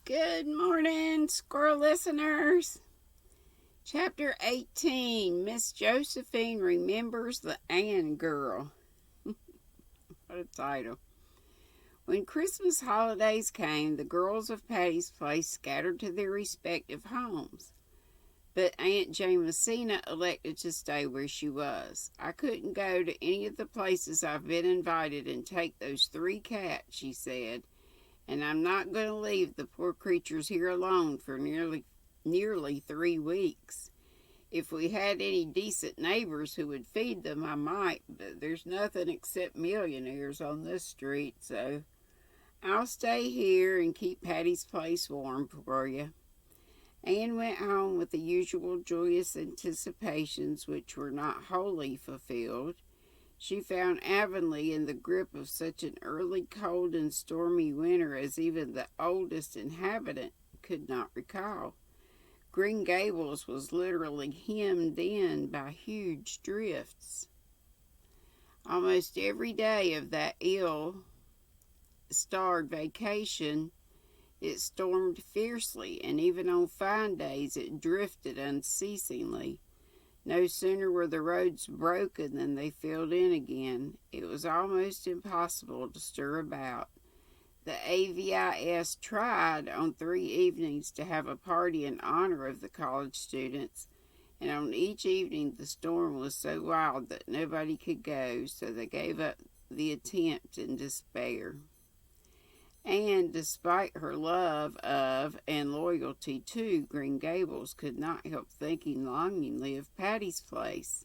Good morning, squirrel listeners. Chapter 18, Miss Josephine Remembers the Ann Girl. What a title. When Christmas holidays came, the girls of Patty's Place scattered to their respective homes. But Aunt Jamesina elected to stay where she was. I couldn't go to any of the places I've been invited and take those 3 cats, she said. And I'm not going to leave the poor creatures here alone for nearly 3 weeks. If we had any decent neighbors who would feed them, I might, but there's nothing except millionaires on this street, so I'll stay here and keep Patty's Place warm for you. Anne went home with the usual joyous anticipations, which were not wholly fulfilled. She found Avonlea in the grip of such an early cold and stormy winter as even the oldest inhabitant could not recall. Green Gables was literally hemmed in by huge drifts. Almost every day of that ill-starred vacation, it stormed fiercely, and even on fine days it drifted unceasingly. No sooner were the roads broken than they filled in again. It was almost impossible to stir about. The AVIS tried on 3 evenings to have a party in honor of the college students, and on each evening the storm was so wild that nobody could go, so they gave up the attempt in despair. And despite her love of and loyalty to Green Gables, could not help thinking longingly of Patty's Place.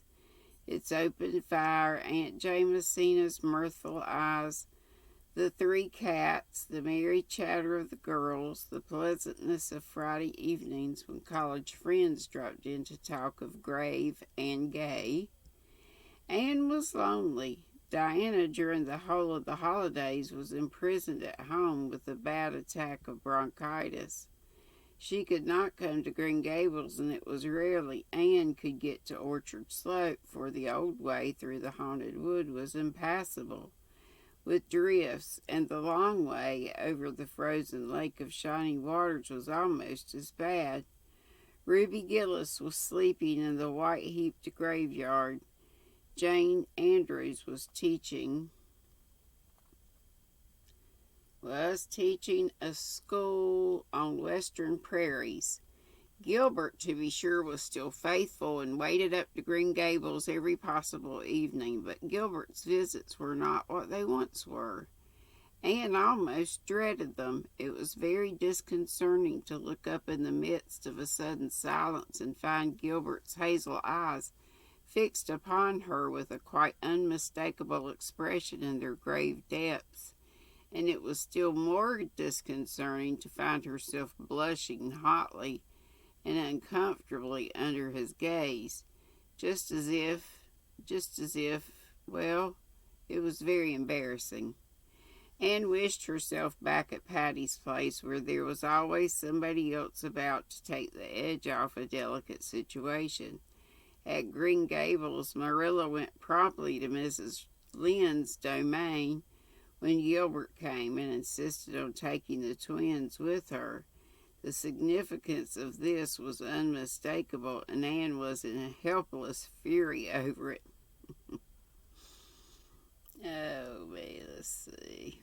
Its open fire, Aunt Jamesina's mirthful eyes, the 3 cats, the merry chatter of the girls, the pleasantness of Friday evenings when college friends dropped in to talk of grave and gay. Anne was lonely. Diana, during the whole of the holidays, was imprisoned at home with a bad attack of bronchitis. She could not come to Green Gables, and it was rarely Anne could get to Orchard Slope, for the old way through the haunted wood was impassable, with drifts, and the long way over the frozen lake of shining waters was almost as bad. Ruby Gillis was sleeping in the white-heaped graveyard. Jane Andrews was teaching a school on western prairies. Gilbert, to be sure, was still faithful and waited up to Green Gables every possible evening, but Gilbert's visits were not what they once were. Anne almost dreaded them. It was very disconcerting to look up in the midst of a sudden silence and find Gilbert's hazel eyes fixed upon her with a quite unmistakable expression in their grave depths, and it was still more disconcerting to find herself blushing hotly and uncomfortably under his gaze, just as if, well, it was very embarrassing. Anne wished herself back at Patty's Place, where there was always somebody else about to take the edge off a delicate situation. At Green Gables, Marilla went promptly to Mrs. Lynde's domain when Gilbert came and insisted on taking the twins with her. The significance of this was unmistakable, and Anne was in a helpless fury over it. Let's see.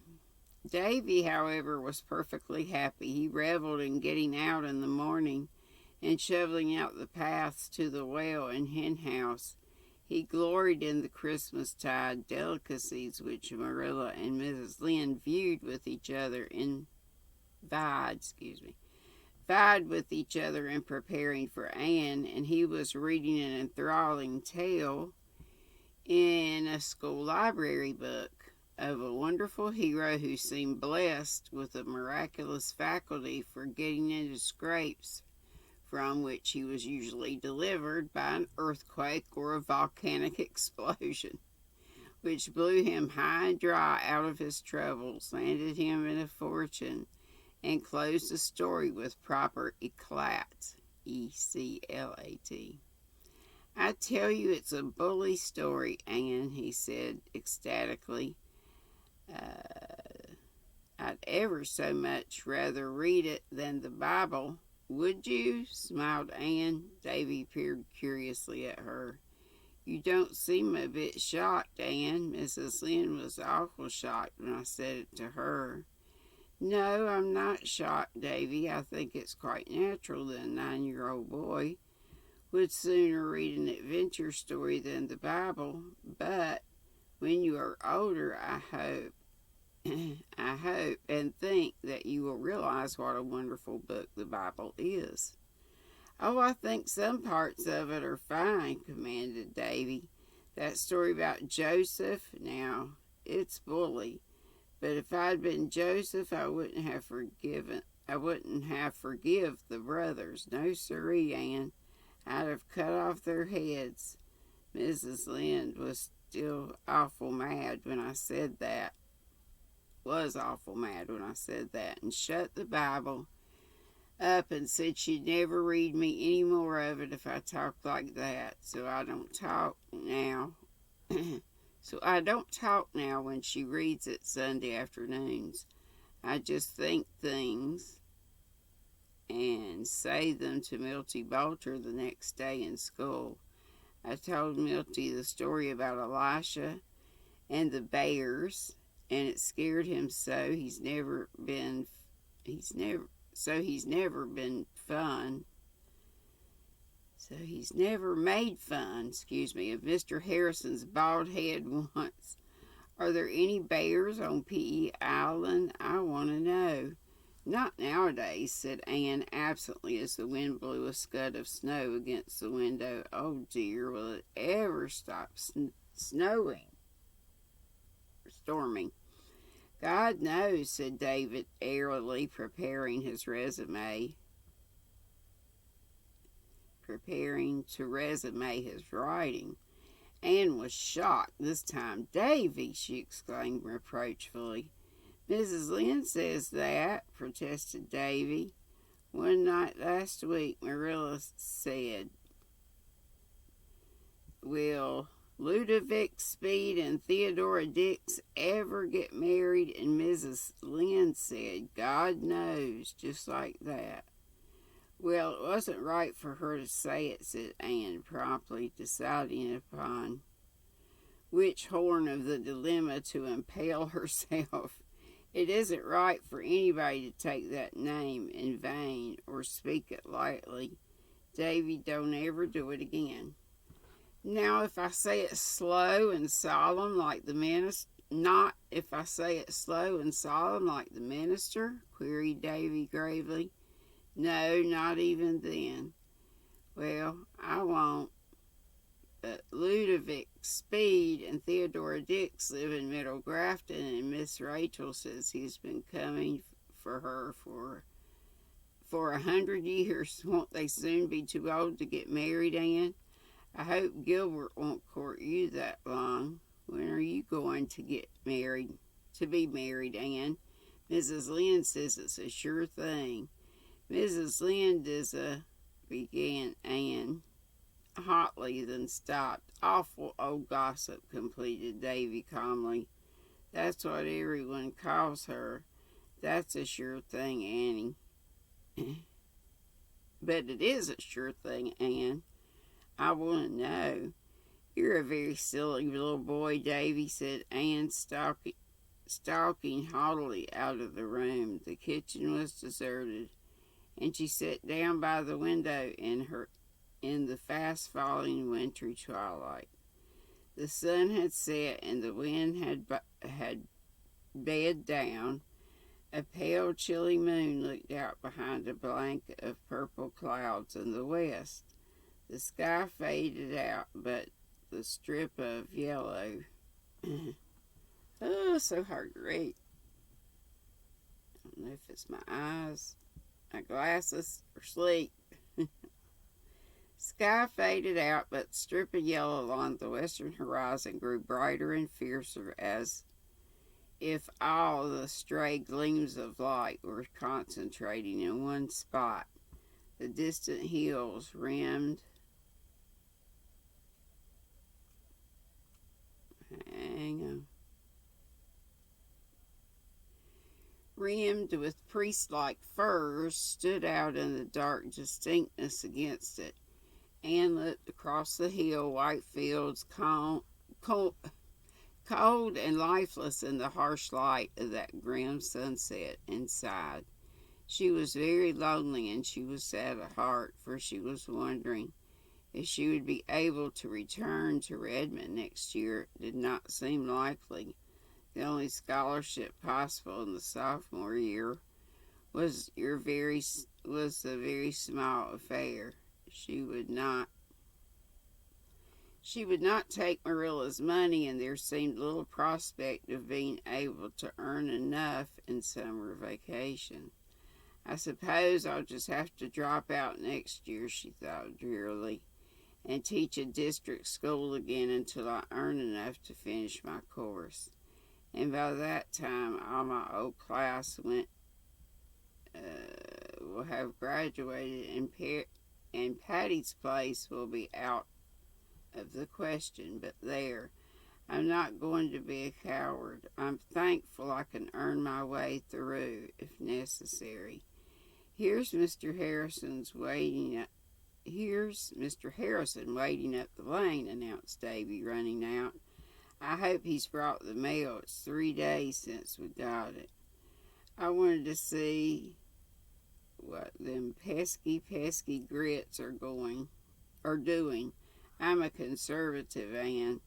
Davy, however, was perfectly happy. He reveled in getting out in the morning and shoveling out the paths to the well and hen house. He gloried in the Christmastide delicacies which Marilla and Mrs. Lynde vied with each other in preparing for Anne, and he was reading an enthralling tale in a school library book of a wonderful hero who seemed blessed with a miraculous faculty for getting into scrapes from which he was usually delivered by an earthquake or a volcanic explosion, which blew him high and dry out of his troubles, landed him in a fortune, and closed the story with proper eclat. E-C-L-A-T. I tell you it's a bully story, Anne, he said ecstatically. I'd ever so much rather read it than the Bible. Would you? Smiled Anne. Davy peered curiously at her. You don't seem a bit shocked, Anne. Mrs. Lynde was awful shocked when I said it to her. No, I'm not shocked, Davy. I think it's quite natural that a 9-year-old boy would sooner read an adventure story than the Bible. But when you are older, I hope and think that you will realize what a wonderful book the Bible is. Oh, I think some parts of it are fine, commanded Davy. That story about Joseph, now, it's bully. But if I'd been Joseph, I wouldn't have forgive the brothers. No, sirree, Anne. I'd have cut off their heads. Mrs. Lynde was still awful mad when I said that. And shut the Bible up and said she'd never read me any more of it if I talked like that. So I don't talk now. When she reads it Sunday afternoons. I just think things and say them to Milty Bolter the next day in school. I told Milty the story about Elisha and the bears, and it scared him so he's never made fun, of Mr. Harrison's bald head once. Are there any bears on P.E. Island? I want to know. Not nowadays, said Anne absently as the wind blew a scud of snow against the window. Oh dear, will it ever stop snowing or storming? God knows, said David airily, preparing to resume his writing. Anne was shocked this time. Davy, she exclaimed reproachfully. Mrs. Lynde says that, protested Davy. One night last week, Marilla said, will Ludovic Speed and Theodora Dix ever get married? And Mrs. Lynde said, God knows, just like that. Well, it wasn't right for her to say it, said Anne promptly, deciding upon which horn of the dilemma to impale herself. It isn't right for anybody to take that name in vain or speak it lightly. Davy, don't ever do it again. Now, if I say it slow and solemn like the minister, queried Davy gravely. No, not even then. Well, I won't. But Ludovic Speed and Theodora Dix live in Middle Grafton, and Miss Rachel says he's been coming for her for 100 years. Won't they soon be too old to get married, Anne? I hope Gilbert won't court you that long. When are you going to be married, Anne? Mrs. Lynde says it's a sure thing. Mrs. Lynde began Anne hotly, then stopped. Awful old gossip, completed Davy calmly. That's what everyone calls her. That's a sure thing, Annie. But it is a sure thing, Anne. I want to know. You're a very silly little boy, Davy, said Anne, stalking haughtily out of the room. The kitchen was deserted, and she sat down by the window in the fast-falling wintry twilight. The sun had set, and the wind had bed down. A pale, chilly moon looked out behind a blanket of purple clouds in the west. The sky faded out, but the strip of yellow. Oh, so hard to read. I don't know if it's my eyes, my glasses, or sleep. Sky faded out, but the strip of yellow along the western horizon grew brighter and fiercer, as if all the stray gleams of light were concentrating in one spot. The distant hills rimmed rimmed with priest-like firs, stood out in the dark distinctness against it. Anne looked across the hill, white fields, cold and lifeless in the harsh light of that grim sunset, and sighed. She was very lonely, and she was sad at heart, for she was wondering if she would be able to return to Redmond next year. It did not seem likely. The only scholarship possible in the sophomore year was a very small affair. She would not take Marilla's money, and there seemed little prospect of being able to earn enough in summer vacation. I suppose I'll just have to drop out next year, she thought drearily, and teach a district school again until I earn enough to finish my course. And by that time, all my old class will have graduated, and Patty's place will be out of the question. But there, I'm not going to be a coward. I'm thankful I can earn my way through, if necessary. Here's Mr. Harrison waiting up the lane, announced Davy, running out. I hope he's brought the mail. It's 3 days since we got it. I wanted to see what them pesky grits are doing. I'm a conservative, Anne,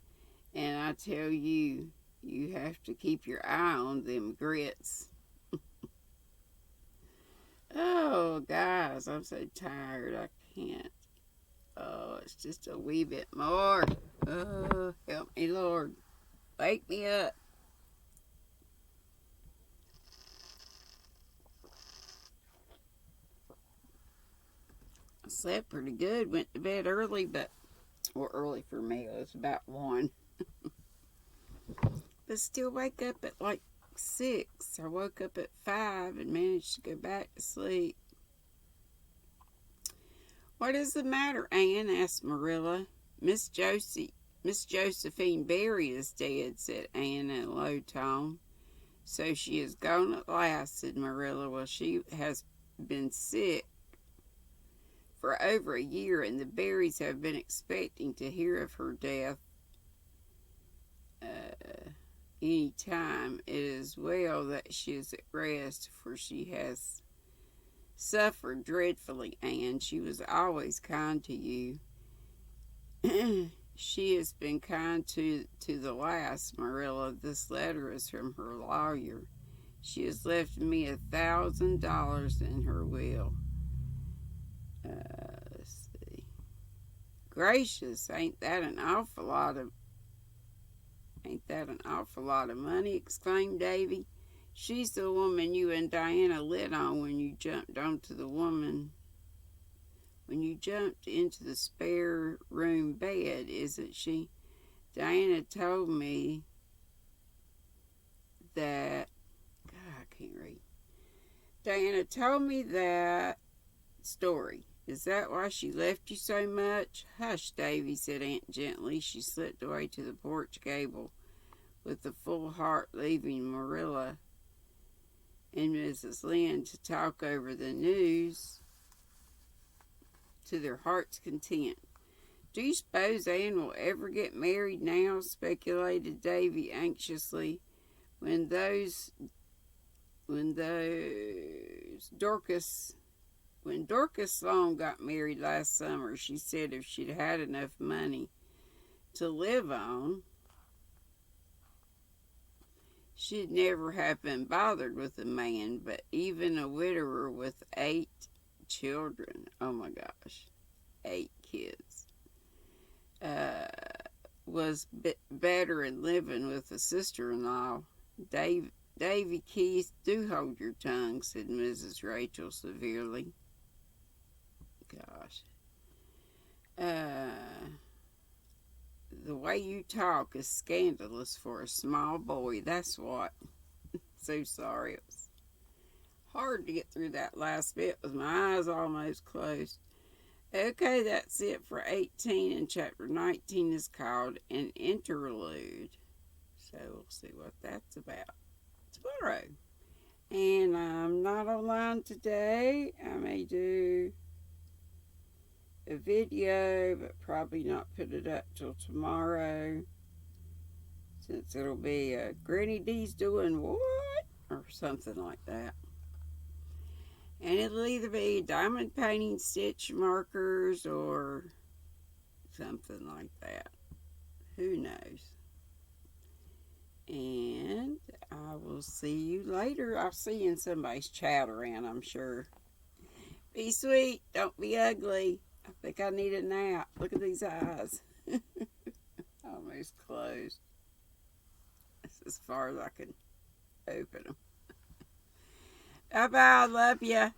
and I tell you, you have to keep your eye on them grits. Oh, guys, I'm so tired. I can't. Oh, it's just a wee bit more. Oh, help me, Lord. Wake me up. I slept pretty good. Went to bed early, early for me. It was about 1. But still wake up at like 6. I woke up at 5 and managed to go back to sleep. What is the matter, Anne? Asked Marilla. Miss Josephine Barry is dead, said Anne in a low tone. So she is gone at last, said Marilla. Well, she has been sick for over a year, and the Barrys have been expecting to hear of her death any time. It is well that she is at rest, for she has suffered dreadfully, Anne. She was always kind to you. She has been kind to the last, Marilla. This letter is from her lawyer. She has left me $1,000 in her will. Let's see. Gracious, ain't that an awful lot of money? Exclaimed Davy. She's the woman you and Diana lit on when you jumped into the spare room bed, isn't she? Diana told me that... God, I can't read. Diana told me that story. Is that why she left you so much? Hush, Davy, said Aunt gently. She slipped away to the porch gable with a full heart, leaving Marilla and Mrs. Lynde to talk over the news to their heart's content. Do you suppose Anne will ever get married now? Speculated Davy anxiously. When Dorcas Sloane got married last summer, she said if she'd had enough money to live on, she'd never have been bothered with a man. But even a widower with 8 children, oh my gosh, 8 kids, was better in living with a sister-in-law. Davy Keith, do hold your tongue, said Mrs. Rachel severely. Gosh. The way you talk is scandalous for a small boy, that's what. So sorry. It was hard to get through that last bit with my eyes almost closed. Okay, that's it for 18, and chapter 19 is called An Interlude. So we'll see what that's about tomorrow. And I'm not online today. I may do a video, but probably not put it up till tomorrow, since it'll be GrannyDee's doing what? Or something like that. And it'll either be diamond painting stitch markers or something like that. Who knows? And I will see you later. I'll see you in somebody's chat around, I'm sure. Be sweet. Don't be ugly. I think I need a nap. Look at these eyes. Almost closed. That's as far as I can open them. Bye-bye. I love you.